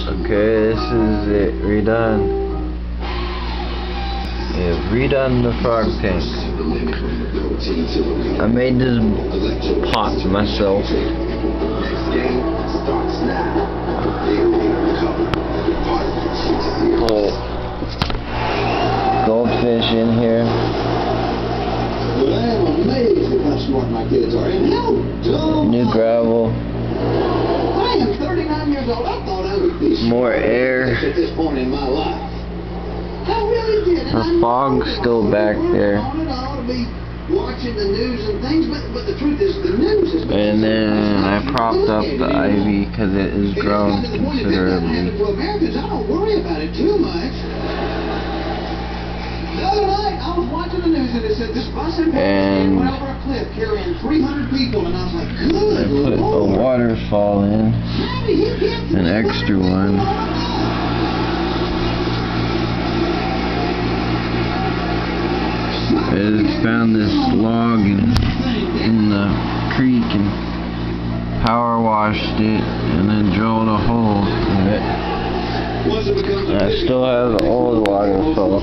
Okay, this is it, redone. Yeah, redone the frog tank. I made this pot myself. Put goldfish in here. Well, I am amazed at how smart my kids are and how dumb. New gravel. I am 39 years old. I thought I would be more air. At this point in my life. I really did. The fog's still back there. Watching the news and things, but the truth is the news is. And then I propped up the ivy because it has grown considerably. For Americans, I don't worry about it too much. The other night, I was watching the news and it said this bus went over a cliff carrying 300 people, and I was like, good. I put a waterfall in, an extra one. I just found this log in the creek and power washed it and then drilled a hole in it. And I still have the old waterfall.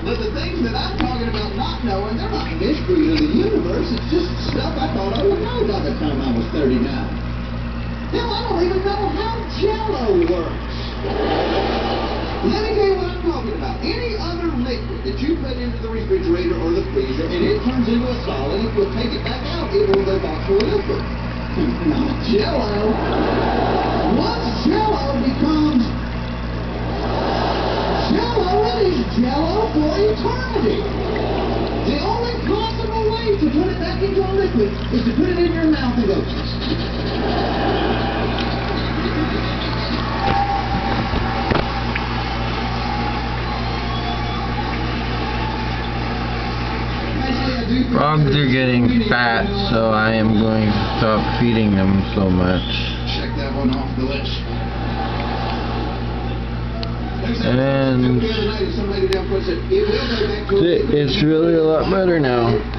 But the things that I'm talking about not knowing, they're not mysteries of the universe. It's just stuff I thought I would know by the time I was 39. Hell, I don't even know how Jell-O works. Let me tell you what I'm talking about. Any other liquid that you put into the refrigerator or the freezer and it turns into a solid, if you'll take it back out, it will go back to a liquid. Not Jell-O. Once Jell-O becomes Jell-O, it is Jell-O for eternity. The only possible way to put it back into a liquid is to put it in your mouth and go. Frogs are getting fat, so I am going to stop feeding them so much. Check that one off the list. And it's really a lot better now.